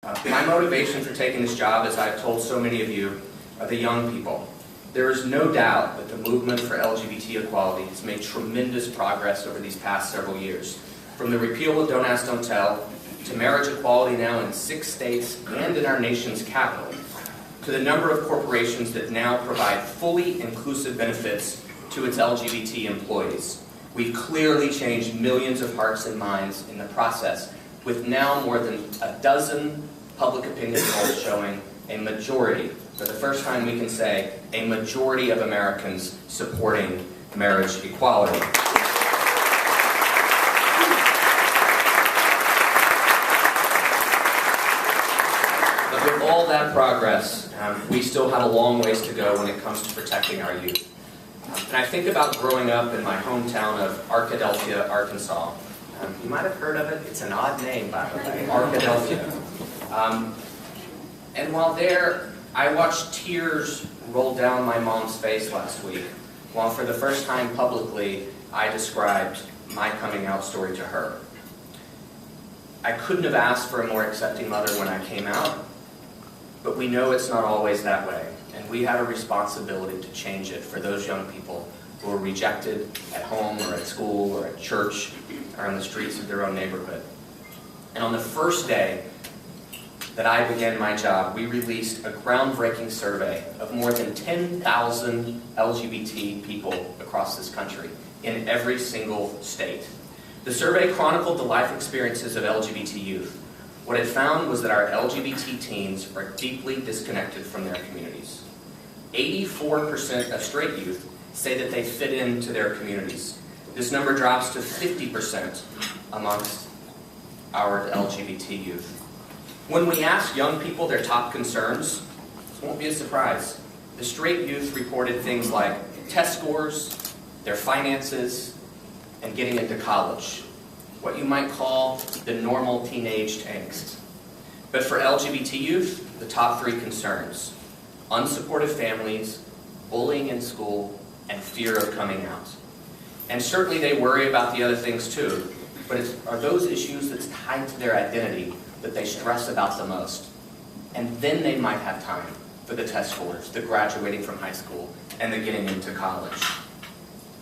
My motivation for taking this job, as I've told so many of you, are the young people. There is no doubt that the movement for LGBT equality has made tremendous progress over these past several years. From the repeal of Don't Ask, Don't Tell, to marriage equality now in 6 states and in our nation's capital, to the number of corporations that now provide fully inclusive benefits to its LGBT employees. We've clearly changed millions of hearts and minds in the process, with now more than a dozen public opinion polls showing a majority, for the first time we can say, a majority of Americans supporting marriage equality. But with all that progress, we still have a long ways to go when it comes to protecting our youth. And I think about growing up in my hometown of Arkadelphia, Arkansas. You might have heard of it. It's an odd name, by the way, Arkadelphia. And while there, I watched tears roll down my mom's face last week, while for the first time publicly, I described my coming out story to her. I couldn't have asked for a more accepting mother when I came out, but we know it's not always that way, and we have a responsibility to change it for those young people who are rejected at home or at school or at church or on the streets of their own neighborhood. And on the first day that I began my job, we released a groundbreaking survey of more than 10,000 LGBT people across this country in every single state. The survey chronicled the life experiences of LGBT youth. What it found was that our LGBT teens are deeply disconnected from their communities. 84% of straight youth say that they fit into their communities. This number drops to 50% amongst our LGBT youth. When we ask young people their top concerns, it won't be a surprise. The straight youth reported things like test scores, their finances, and getting into college. What you might call the normal teenage angst. But for LGBT youth, the top 3 concerns: unsupportive families, bullying in school, and fear of coming out. And certainly they worry about the other things too, but are those issues that's tied to their identity that they stress about the most. And then they might have time for the test scores, the graduating from high school, and the getting into college.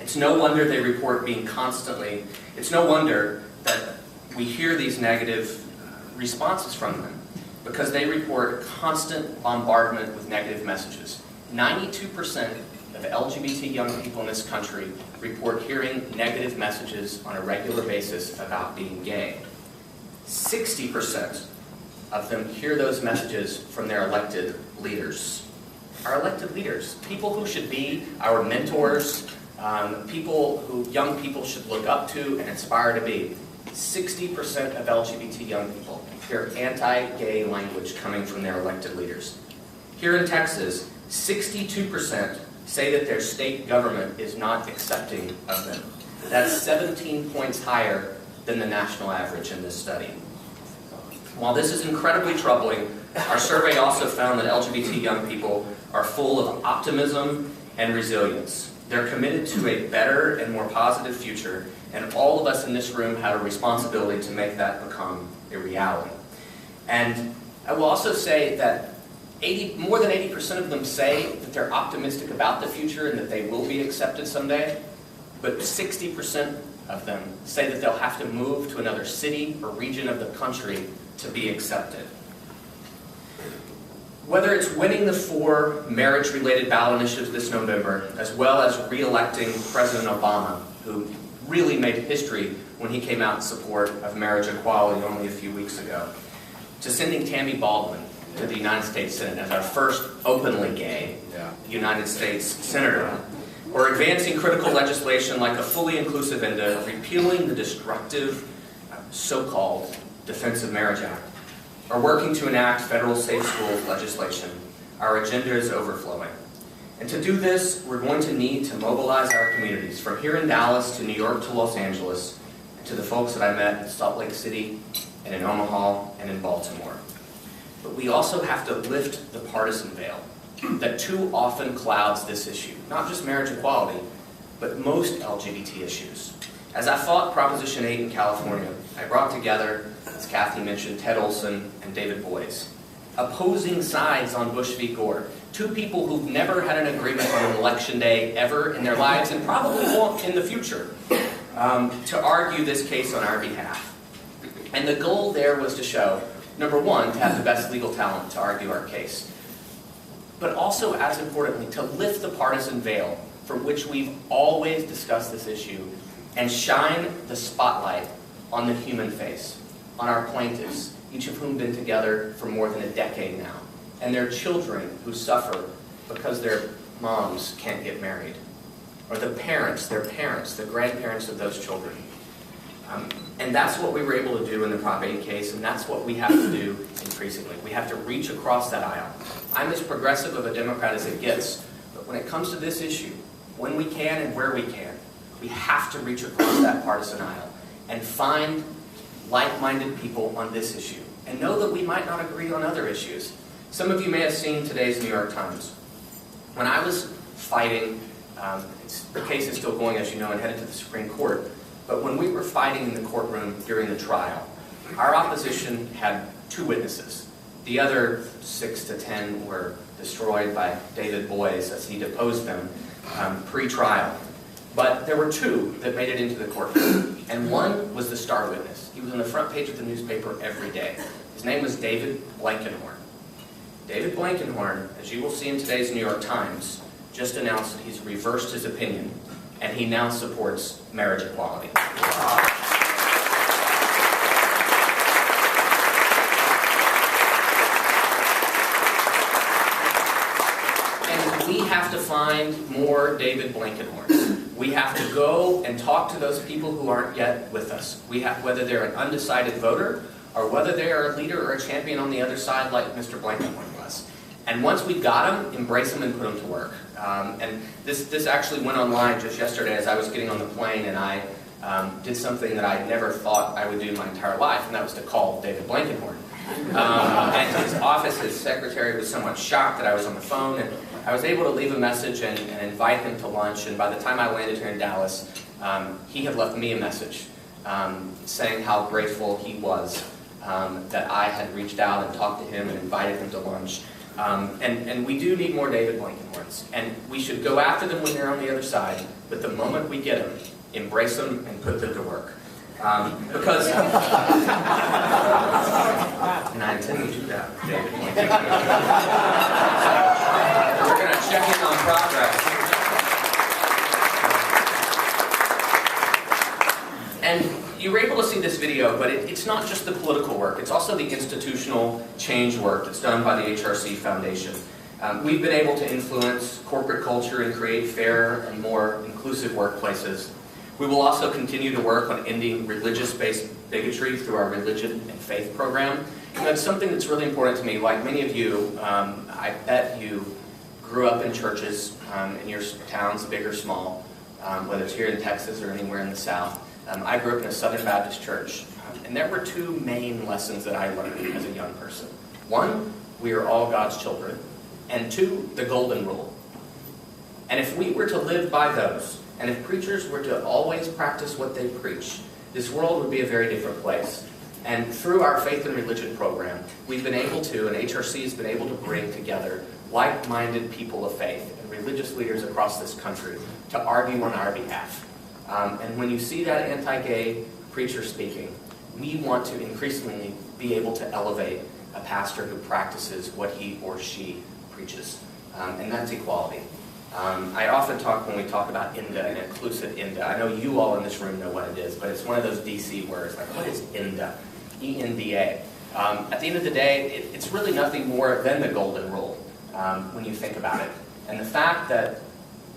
It's no wonder they report being constantly, it's no wonder that we hear these negative responses from them, because they report constant bombardment with negative messages. 92% of LGBT young people in this country report hearing negative messages on a regular basis about being gay. 60% of them hear those messages from their elected leaders. Our elected leaders, people who should be our mentors, people who young people should look up to and aspire to be. 60% of LGBT young people hear anti-gay language coming from their elected leaders. Here in Texas, 62% say that their state government is not accepting of them. That's 17 points higher than the national average in this study. While this is incredibly troubling, our survey also found that LGBT young people are full of optimism and resilience. They're committed to a better and more positive future, and all of us in this room have a responsibility to make that become a reality. And I will also say that more than 80% of them say that they're optimistic about the future and that they will be accepted someday, but 60% of them say that they'll have to move to another city or region of the country to be accepted. Whether it's winning the 4 marriage-related ballot initiatives this November, as well as re-electing President Obama, who really made history when he came out in support of marriage equality only a few weeks ago, to sending Tammy Baldwin to the United States Senate as our first openly gay United States Senator, or advancing critical legislation like a fully inclusive INDA, repealing the destructive so-called Defense of Marriage Act, or working to enact federal safe schools legislation, our agenda is overflowing. And to do this, we're going to need to mobilize our communities, from here in Dallas to New York to Los Angeles, and to the folks that I met in Salt Lake City and in Omaha and in Baltimore. But we also have to lift the partisan veil that too often clouds this issue, not just marriage equality, but most LGBT issues. As I fought Proposition 8 in California, I brought together as Kathy mentioned, Ted Olson and David Boies. Opposing sides on Bush v. Gore. Two people who've never had an agreement on an election day ever in their lives, and probably won't in the future, to argue this case on our behalf. And the goal there was to show, number one, to have the best legal talent to argue our case, but also, as importantly, to lift the partisan veil for which we've always discussed this issue and shine the spotlight on the human face, on our plaintiffs, each of whom have been together for more than a decade now, and their children who suffer because their moms can't get married, or the parents, their parents, the grandparents of those children. And that's what we were able to do in the Prop 8 case, and that's what we have to do increasingly. We have to reach across that aisle. I'm as progressive of a Democrat as it gets, but when it comes to this issue, when we can and where we can, we have to reach across that partisan aisle and find like-minded people on this issue, and know that we might not agree on other issues. Some of you may have seen today's New York Times. When I was fighting, the case is still going, as you know, and headed to the Supreme Court, but when we were fighting in the courtroom during the trial, our opposition had 2 witnesses. The other 6 to 10 were destroyed by David Boies as he deposed them pre-trial. But there were 2 that made it into the courtroom, and one was the star witness. He was on the front page of the newspaper every day. His name was David Blankenhorn. David Blankenhorn, as you will see in today's New York Times, just announced that he's reversed his opinion, and he now supports marriage equality. And we have to find more David Blankenhorns. We have to go and talk to those people who aren't yet with us. Whether they're an undecided voter, or whether they are a leader or a champion on the other side like Mr. Blankenhorn was. And once we've got them, embrace them and put them to work. And this actually went online just yesterday as I was getting on the plane, and I did something that I never thought I would do my entire life, and that was to call David Blankenhorn. And his office, his secretary, was somewhat shocked that I was on the phone, and I was able to leave a message and invite him to lunch, and by the time I landed here in Dallas, he had left me a message saying how grateful he was that I had reached out and talked to him and invited him to lunch. And we do need more David Blankenhorns, and we should go after them when they're on the other side, but the moment we get them, embrace them and put them to work. Because, and I intend to do that, David Blankenhorn. We're going to check in on progress. And you were able to see this video, but it's not just the political work. It's also the institutional change work that's done by the HRC Foundation. We've been able to influence corporate culture and create fairer and more inclusive workplaces. We will also continue to work on ending religious-based bigotry through our religion and faith program. And that's something that's really important to me. Like many of you, I bet you grew up in churches in your towns, big or small, whether it's here in Texas or anywhere in the South. I grew up in a Southern Baptist church, and there were 2 main lessons that I learned as a young person. 1, we are all God's children, and 2, the golden rule. And if we were to live by those, and if preachers were to always practice what they preach, this world would be a very different place. And through our faith and religion program, we've been able to, and HRC has been able to bring together like-minded people of faith and religious leaders across this country to argue on our behalf. And when you see that anti-gay preacher speaking, we want to increasingly be able to elevate a pastor who practices what he or she preaches, and that's equality. I often talk, when we talk about INDA and inclusive INDA, I know you all in this room know what it is, but it's one of those DC words, like what is INDA? E-N-D-A. At the end of the day, it's really nothing more than the golden rule when you think about it. And the fact that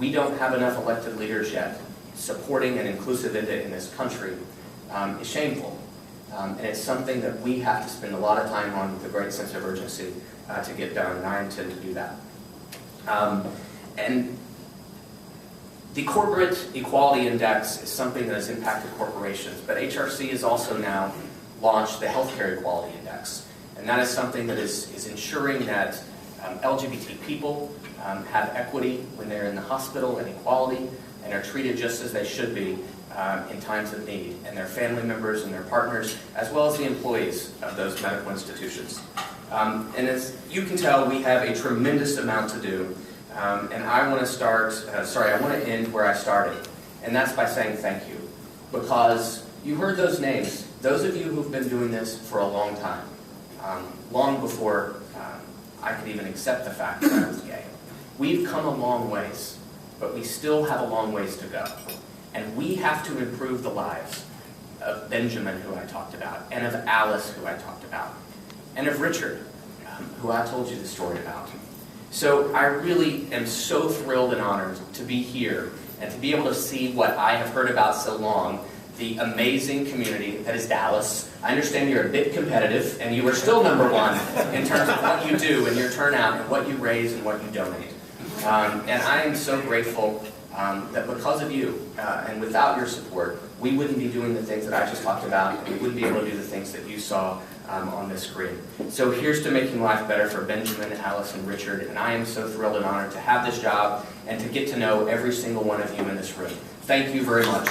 we don't have enough elected leaders yet supporting an inclusive INDA in this country is shameful. And it's something that we have to spend a lot of time on with a great sense of urgency to get done, and I intend to do that. And the Corporate Equality Index is something that has impacted corporations, but HRC has also now launched the Healthcare Equality Index. And that is something that is ensuring that LGBT people have equity when they're in the hospital and equality and are treated just as they should be in times of need, and their family members and their partners, as well as the employees of those medical institutions. And as you can tell, we have a tremendous amount to do, and I want to end where I started, and that's by saying thank you, because you heard those names, those of you who've been doing this for a long time, long before I could even accept the fact that I was gay. We've come a long ways, but we still have a long ways to go. And we have to improve the lives of Benjamin, who I talked about, and of Alice, who I talked about, and of Richard, who I told you the story about. So I really am so thrilled and honored to be here and to be able to see what I have heard about so long, the amazing community that is Dallas. I understand you're a bit competitive, and you are still number one in terms of what you do and your turnout and what you raise and what you donate. And I am so grateful that because of you and without your support, we wouldn't be doing the things that I just talked about, and we wouldn't be able to do the things that you saw on this screen. So here's to making life better for Benjamin, Alice, and Richard, and I am so thrilled and honored to have this job and to get to know every single one of you in this room. Thank you very much.